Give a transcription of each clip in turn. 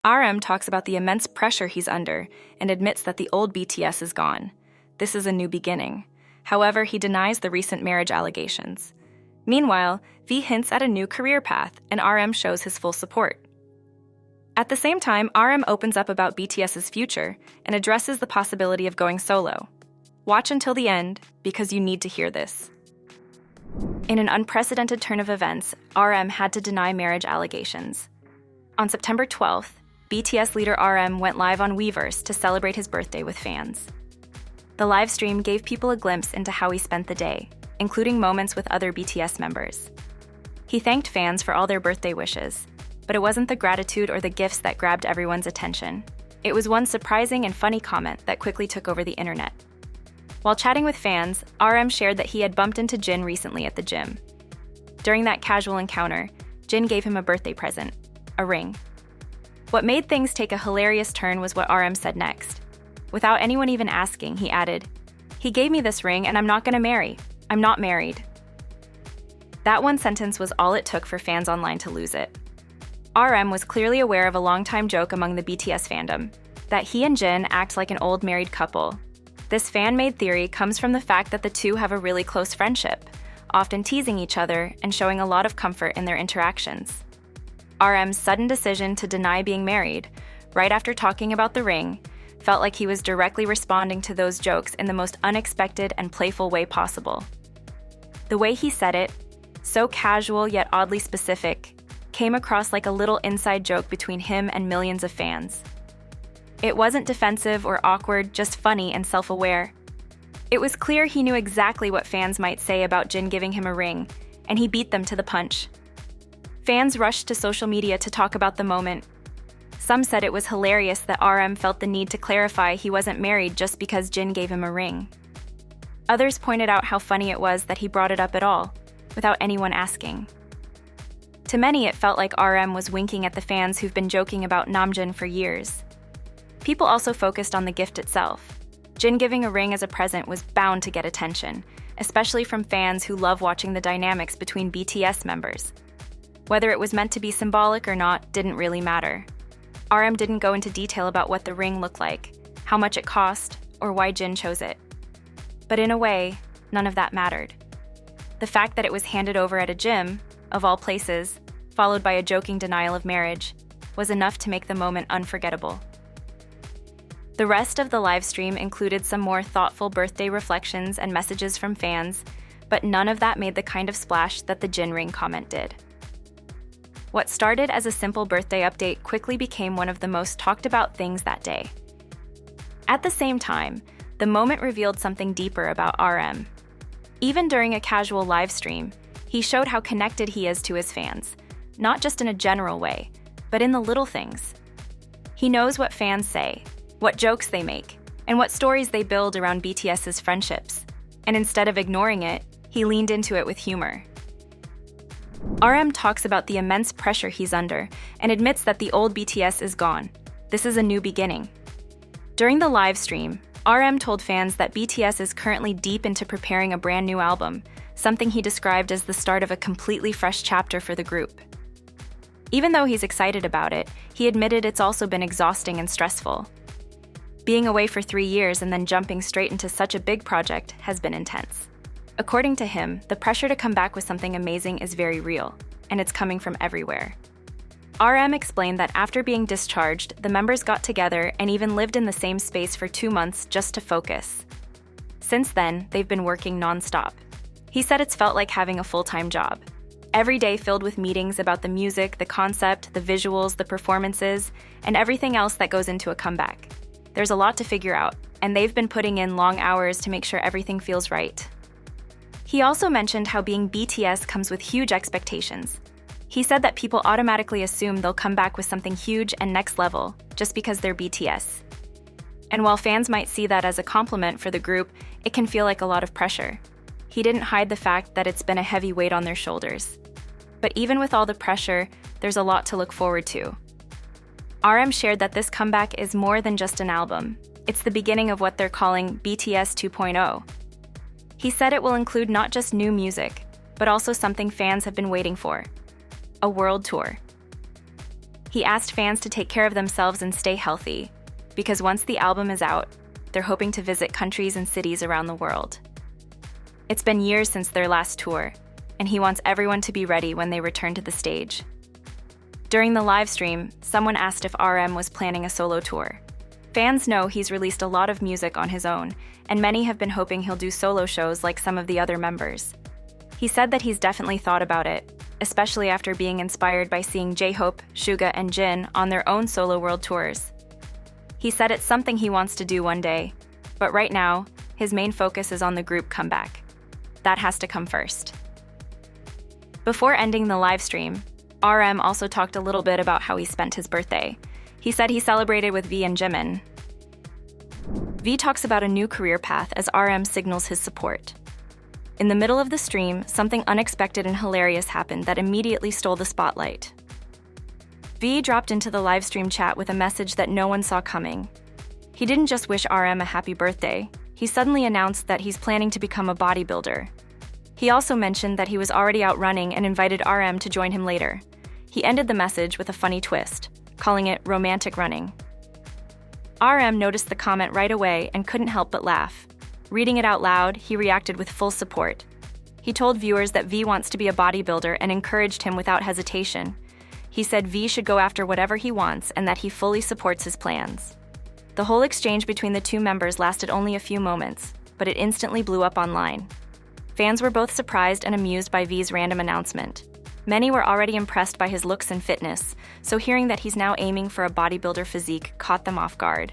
RM talks about the immense pressure he's under and admits that the old BTS is gone. This is a new beginning. However, he denies the recent marriage allegations. Meanwhile, V hints at a new career path, and RM shows his full support. At the same time, RM opens up about BTS's future and addresses the possibility of going solo. Watch until the end, because you need to hear this. In an unprecedented turn of events, RM had to deny marriage allegations. On September 12th, BTS leader RM went live on Weverse to celebrate his birthday with fans. The live stream gave people a glimpse into how he spent the day, including moments with other BTS members. He thanked fans for all their birthday wishes, but it wasn't the gratitude or the gifts that grabbed everyone's attention. It was one surprising and funny comment that quickly took over the internet. While chatting with fans, RM shared that he had bumped into Jin recently at the gym. During that casual encounter, Jin gave him a birthday present, a ring. What made things take a hilarious turn was what RM said next. Without anyone even asking, he added, "He gave me this ring and I'm not gonna marry. I'm not married." That one sentence was all it took for fans online to lose it. RM was clearly aware of a longtime joke among the BTS fandom, that he and Jin act like an old married couple. This fan-made theory comes from the fact that the two have a really close friendship, often teasing each other and showing a lot of comfort in their interactions. RM's sudden decision to deny being married, right after talking about the ring, felt like he was directly responding to those jokes in the most unexpected and playful way possible. The way he said it, so casual yet oddly specific, came across like a little inside joke between him and millions of fans. It wasn't defensive or awkward, just funny and self-aware. It was clear he knew exactly what fans might say about Jin giving him a ring, and he beat them to the punch. Fans rushed to social media to talk about the moment. Some said it was hilarious that RM felt the need to clarify he wasn't married just because Jin gave him a ring. Others pointed out how funny it was that he brought it up at all, without anyone asking. To many, it felt like RM was winking at the fans who've been joking about Namjoon for years. People also focused on the gift itself. Jin giving a ring as a present was bound to get attention, especially from fans who love watching the dynamics between BTS members. Whether it was meant to be symbolic or not didn't really matter. RM didn't go into detail about what the ring looked like, how much it cost, or why Jin chose it. But in a way, none of that mattered. The fact that it was handed over at a gym, of all places, followed by a joking denial of marriage, was enough to make the moment unforgettable. The rest of the live stream included some more thoughtful birthday reflections and messages from fans, but none of that made the kind of splash that the Jin ring comment did. What started as a simple birthday update quickly became one of the most talked about things that day. At the same time, the moment revealed something deeper about RM. Even during a casual live stream, he showed how connected he is to his fans, not just in a general way, but in the little things. He knows what fans say, what jokes they make, and what stories they build around BTS's friendships. And instead of ignoring it, he leaned into it with humor. RM talks about the immense pressure he's under and admits that the old BTS is gone. This is a new beginning. During the live stream, RM told fans that BTS is currently deep into preparing a brand new album, something he described as the start of a completely fresh chapter for the group. Even though he's excited about it, he admitted it's also been exhausting and stressful. Being away for 3 years and then jumping straight into such a big project has been intense. According to him, the pressure to come back with something amazing is very real, and it's coming from everywhere. RM explained that after being discharged, the members got together and even lived in the same space for 2 months just to focus. Since then, they've been working non-stop. He said it's felt like having a full-time job. Every day filled with meetings about the music, the concept, the visuals, the performances, and everything else that goes into a comeback. There's a lot to figure out, and they've been putting in long hours to make sure everything feels right. He also mentioned how being BTS comes with huge expectations. He said that people automatically assume they'll come back with something huge and next level, just because they're BTS. And while fans might see that as a compliment for the group, it can feel like a lot of pressure. He didn't hide the fact that it's been a heavy weight on their shoulders. But even with all the pressure, there's a lot to look forward to. RM shared that this comeback is more than just an album. It's the beginning of what they're calling BTS 2.0. He said it will include not just new music, but also something fans have been waiting for: a world tour. He asked fans to take care of themselves and stay healthy, because once the album is out, they're hoping to visit countries and cities around the world. It's been years since their last tour, and he wants everyone to be ready when they return to the stage. During the live stream, someone asked if RM was planning a solo tour. Fans know he's released a lot of music on his own, and many have been hoping he'll do solo shows like some of the other members. He said that he's definitely thought about it, especially after being inspired by seeing J-Hope, Suga, and Jin on their own solo world tours. He said it's something he wants to do one day, but right now, his main focus is on the group comeback. That has to come first. Before ending the live stream, RM also talked a little bit about how he spent his birthday. He said he celebrated with V and Jimin. V talks about a new career path as RM signals his support. In the middle of the stream, something unexpected and hilarious happened that immediately stole the spotlight. V dropped into the live stream chat with a message that no one saw coming. He didn't just wish RM a happy birthday, he suddenly announced that he's planning to become a bodybuilder. He also mentioned that he was already out running and invited RM to join him later. He ended the message with a funny twist, calling it romantic running. RM noticed the comment right away and couldn't help but laugh. Reading it out loud, he reacted with full support. He told viewers that V wants to be a bodybuilder and encouraged him without hesitation. He said V should go after whatever he wants and that he fully supports his plans. The whole exchange between the two members lasted only a few moments, but it instantly blew up online. Fans were both surprised and amused by V's random announcement. Many were already impressed by his looks and fitness, so hearing that he's now aiming for a bodybuilder physique caught them off guard.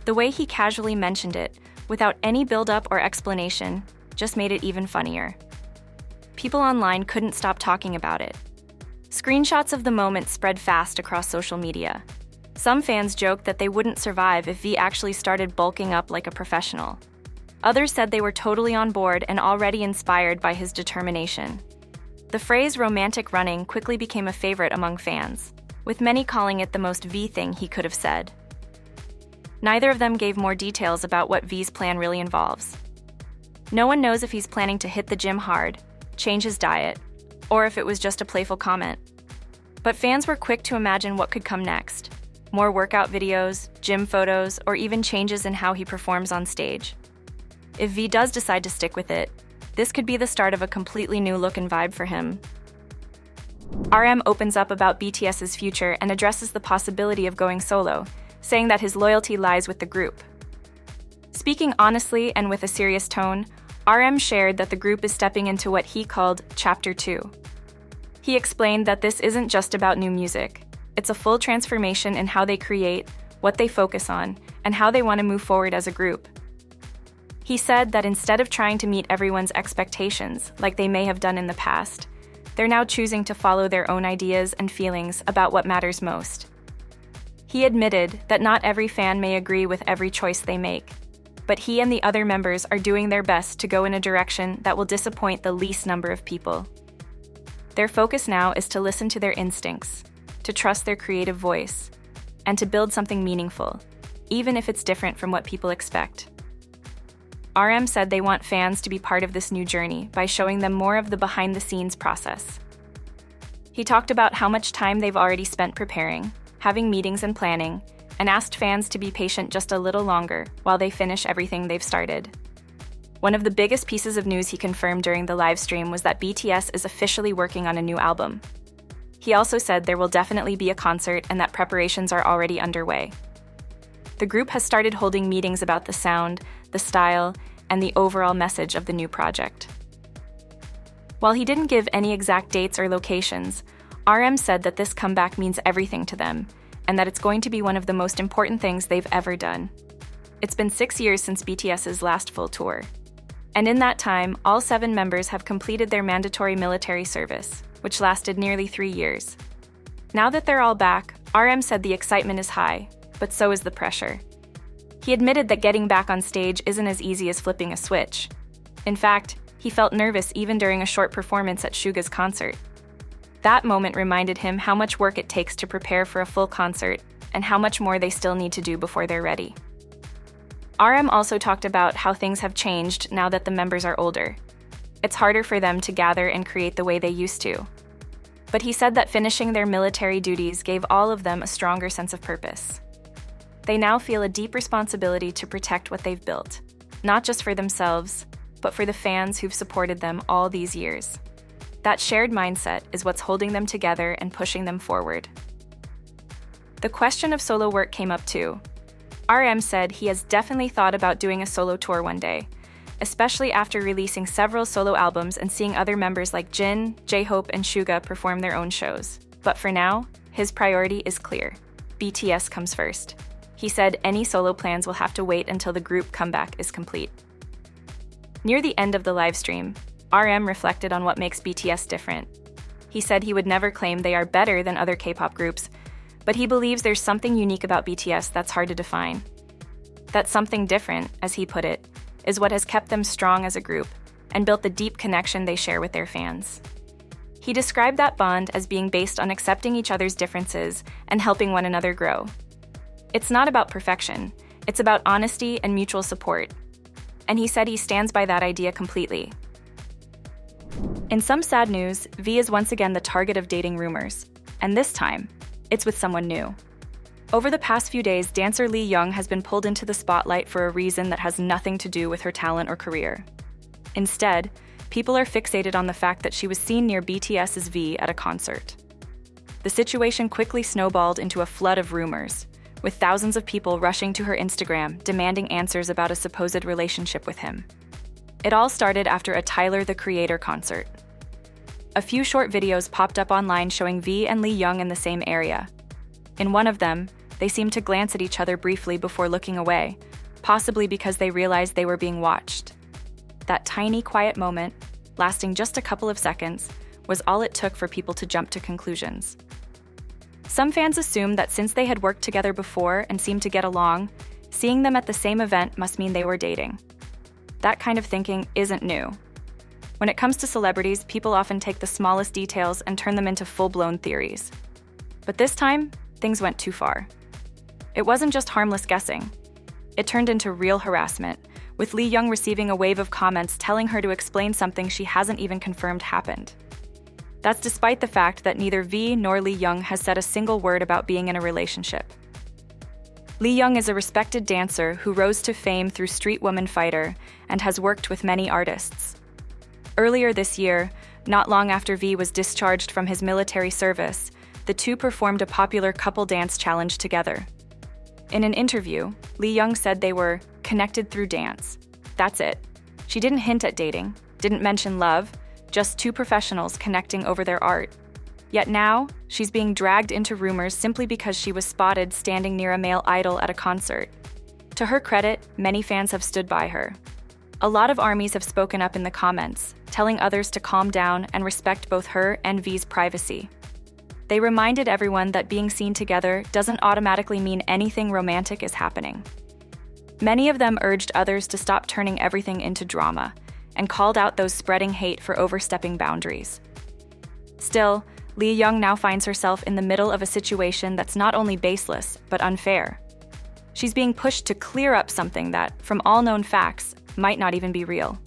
The way he casually mentioned it, without any build-up or explanation, just made it even funnier. People online couldn't stop talking about it. Screenshots of the moment spread fast across social media. Some fans joked that they wouldn't survive if V actually started bulking up like a professional. Others said they were totally on board and already inspired by his determination. The phrase romantic running quickly became a favorite among fans, with many calling it the most V thing he could have said. Neither of them gave more details about what V's plan really involves. No one knows if he's planning to hit the gym hard, change his diet, or if it was just a playful comment. But fans were quick to imagine what could come next. More workout videos, gym photos, or even changes in how he performs on stage. If V does decide to stick with it, this could be the start of a completely new look and vibe for him. RM opens up about BTS's future and addresses the possibility of going solo, saying that his loyalty lies with the group. Speaking honestly and with a serious tone, RM shared that the group is stepping into what he called Chapter 2. He explained that this isn't just about new music. It's a full transformation in how they create, what they focus on, and how they want to move forward as a group. He said that instead of trying to meet everyone's expectations, like they may have done in the past, they're now choosing to follow their own ideas and feelings about what matters most. He admitted that not every fan may agree with every choice they make, but he and the other members are doing their best to go in a direction that will disappoint the least number of people. Their focus now is to listen to their instincts, to trust their creative voice, and to build something meaningful, even if it's different from what people expect. RM said they want fans to be part of this new journey by showing them more of the behind-the-scenes process. He talked about how much time they've already spent preparing, having meetings and planning, and asked fans to be patient just a little longer while they finish everything they've started. One of the biggest pieces of news he confirmed during the live stream was that BTS is officially working on a new album. He also said there will definitely be a concert and that preparations are already underway. The group has started holding meetings about the sound, the style, and the overall message of the new project. While he didn't give any exact dates or locations, RM said that this comeback means everything to them, and that it's going to be one of the most important things they've ever done. It's been 6 years since BTS's last full tour. And in that time, all 7 members have completed their mandatory military service, which lasted nearly 3 years. Now that they're all back, RM said the excitement is high, but so is the pressure. He admitted that getting back on stage isn't as easy as flipping a switch. In fact, he felt nervous even during a short performance at Suga's concert. That moment reminded him how much work it takes to prepare for a full concert and how much more they still need to do before they're ready. RM also talked about how things have changed now that the members are older. It's harder for them to gather and create the way they used to. But he said that finishing their military duties gave all of them a stronger sense of purpose. They now feel a deep responsibility to protect what they've built, not just for themselves, but for the fans who've supported them all these years. That shared mindset is what's holding them together and pushing them forward. The question of solo work came up too. RM said he has definitely thought about doing a solo tour one day, especially after releasing several solo albums and seeing other members like Jin, J-Hope, and Suga perform their own shows. But for now, his priority is clear. BTS comes first. He said any solo plans will have to wait until the group comeback is complete. Near the end of the live stream, RM reflected on what makes BTS different. He said he would never claim they are better than other K-pop groups, but he believes there's something unique about BTS that's hard to define. That something different, as he put it, is what has kept them strong as a group and built the deep connection they share with their fans. He described that bond as being based on accepting each other's differences and helping one another grow. It's not about perfection, it's about honesty and mutual support. And he said he stands by that idea completely. In some sad news, V is once again the target of dating rumors, and this time, it's with someone new. Over the past few days, dancer Lee Young has been pulled into the spotlight for a reason that has nothing to do with her talent or career. Instead, people are fixated on the fact that she was seen near BTS's V at a concert. The situation quickly snowballed into a flood of rumors, with thousands of people rushing to her Instagram demanding answers about a supposed relationship with him. It all started after a Tyler, the Creator concert. A few short videos popped up online showing V and Lee Young in the same area. In one of them, they seemed to glance at each other briefly before looking away, possibly because they realized they were being watched. That tiny, quiet moment, lasting just a couple of seconds, was all it took for people to jump to conclusions. Some fans assumed that since they had worked together before and seemed to get along, seeing them at the same event must mean they were dating. That kind of thinking isn't new. When it comes to celebrities, people often take the smallest details and turn them into full-blown theories. But this time, things went too far. It wasn't just harmless guessing. It turned into real harassment, with Lee Young receiving a wave of comments telling her to explain something she hasn't even confirmed happened. That's despite the fact that neither V nor Lee Young has said a single word about being in a relationship. Lee Young is a respected dancer who rose to fame through Street Woman Fighter and has worked with many artists. Earlier this year, not long after V was discharged from his military service, the two performed a popular couple dance challenge together. In an interview, Lee Young said they were connected through dance. That's it. She didn't hint at dating, didn't mention love, just two professionals connecting over their art. Yet now, she's being dragged into rumors simply because she was spotted standing near a male idol at a concert. To her credit, many fans have stood by her. A lot of armies have spoken up in the comments, telling others to calm down and respect both her and V's privacy. They reminded everyone that being seen together doesn't automatically mean anything romantic is happening. Many of them urged others to stop turning everything into drama and called out those spreading hate for overstepping boundaries. Still, Lee Young now finds herself in the middle of a situation that's not only baseless, but unfair. She's being pushed to clear up something that, from all known facts, might not even be real.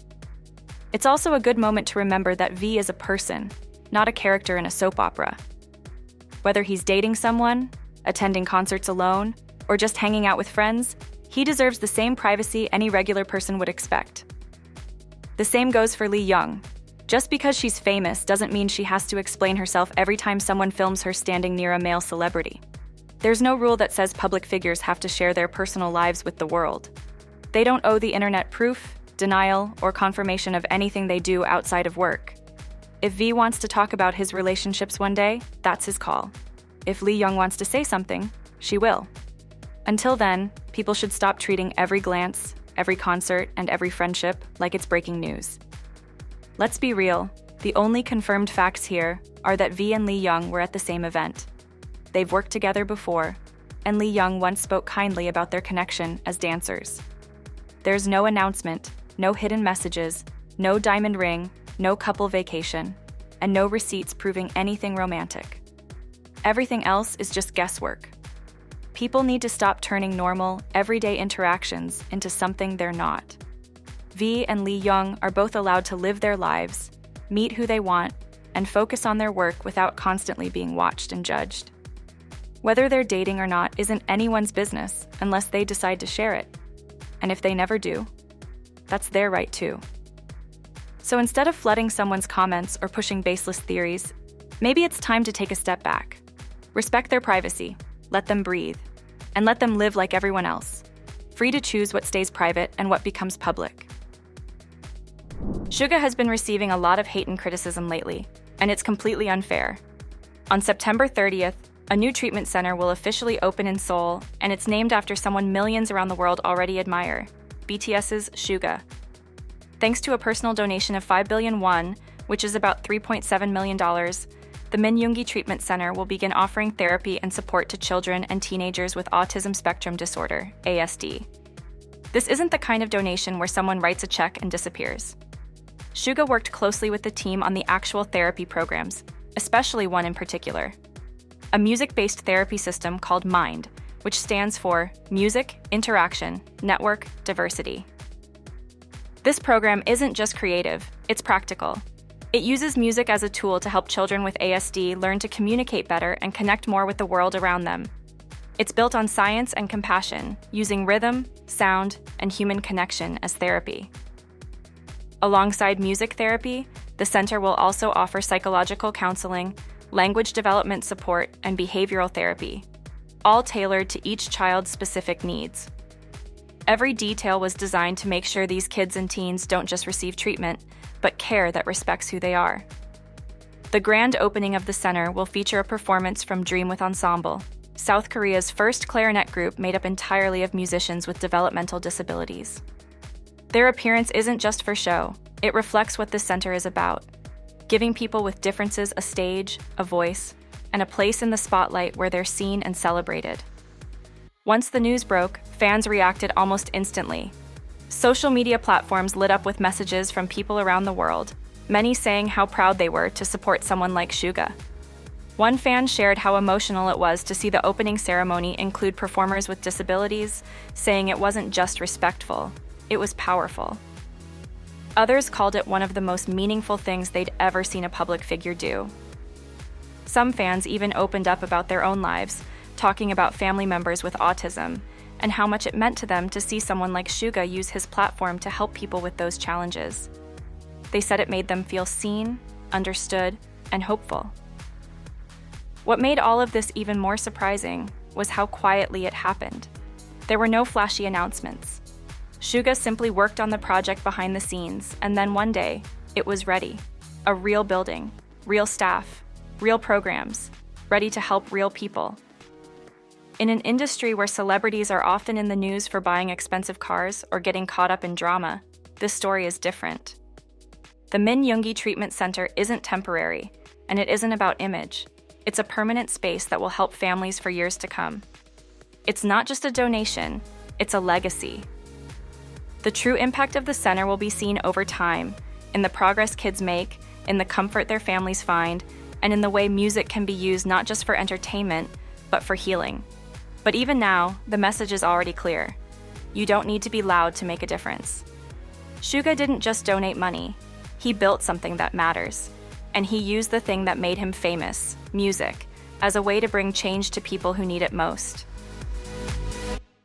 It's also a good moment to remember that V is a person, not a character in a soap opera. Whether he's dating someone, attending concerts alone, or just hanging out with friends, he deserves the same privacy any regular person would expect. The same goes for Lee Young. Just because she's famous doesn't mean she has to explain herself every time someone films her standing near a male celebrity. There's no rule that says public figures have to share their personal lives with the world. They don't owe the internet proof, denial, or confirmation of anything they do outside of work. If V wants to talk about his relationships one day, that's his call. If Lee Young wants to say something, she will. Until then, people should stop treating every glance, every concert, and every friendship like it's breaking news. Let's be real, the only confirmed facts here are that V and Lee Young were at the same event. They've worked together before, and Lee Young once spoke kindly about their connection as dancers. There's no announcement, no hidden messages, no diamond ring, no couple vacation, and no receipts proving anything romantic. Everything else is just guesswork. People need to stop turning normal, everyday interactions into something they're not. V and Lee Young are both allowed to live their lives, meet who they want, and focus on their work without constantly being watched and judged. Whether they're dating or not isn't anyone's business unless they decide to share it. And if they never do, that's their right too. So instead of flooding someone's comments or pushing baseless theories, maybe it's time to take a step back. Respect their privacy, let them breathe, and let them live like everyone else, free to choose what stays private and what becomes public. Suga has been receiving a lot of hate and criticism lately, and it's completely unfair. On September 30th, a new treatment center will officially open in Seoul, and it's named after someone millions around the world already admire, BTS's Suga. Thanks to a personal donation of 5 billion won, which is about $3.7 million, the Min Treatment Center will begin offering therapy and support to children and teenagers with autism spectrum disorder, ASD. This isn't the kind of donation where someone writes a check and disappears. Suga worked closely with the team on the actual therapy programs, especially one in particular. A music-based therapy system called MIND, which stands for Music, Interaction, Network, Diversity. This program isn't just creative, it's practical. It uses music as a tool to help children with ASD learn to communicate better and connect more with the world around them. It's built on science and compassion, using rhythm, sound, and human connection as therapy. Alongside music therapy, the center will also offer psychological counseling, language development support, and behavioral therapy, all tailored to each child's specific needs. Every detail was designed to make sure these kids and teens don't just receive treatment, but care that respects who they are. The grand opening of the center will feature a performance from Dream with Ensemble, South Korea's first clarinet group made up entirely of musicians with developmental disabilities. Their appearance isn't just for show, it reflects what the center is about, giving people with differences a stage, a voice, and a place in the spotlight where they're seen and celebrated. Once the news broke, fans reacted almost instantly. Social media platforms lit up with messages from people around the world, many saying how proud they were to support someone like Suga. One fan shared how emotional it was to see the opening ceremony include performers with disabilities, saying it wasn't just respectful, it was powerful. Others called it one of the most meaningful things they'd ever seen a public figure do. Some fans even opened up about their own lives, talking about family members with autism, and how much it meant to them to see someone like Suga use his platform to help people with those challenges. They said it made them feel seen, understood, and hopeful. What made all of this even more surprising was how quietly it happened. There were no flashy announcements. Suga simply worked on the project behind the scenes, and then one day, it was ready. A real building, real staff, real programs, ready to help real people. In an industry where celebrities are often in the news for buying expensive cars or getting caught up in drama, this story is different. The Min Treatment Center isn't temporary, and it isn't about image. It's a permanent space that will help families for years to come. It's not just a donation, it's a legacy. The true impact of the center will be seen over time, in the progress kids make, in the comfort their families find, and in the way music can be used not just for entertainment, but for healing. But even now, the message is already clear. You don't need to be loud to make a difference. Suga didn't just donate money, he built something that matters. And he used the thing that made him famous, music, as a way to bring change to people who need it most.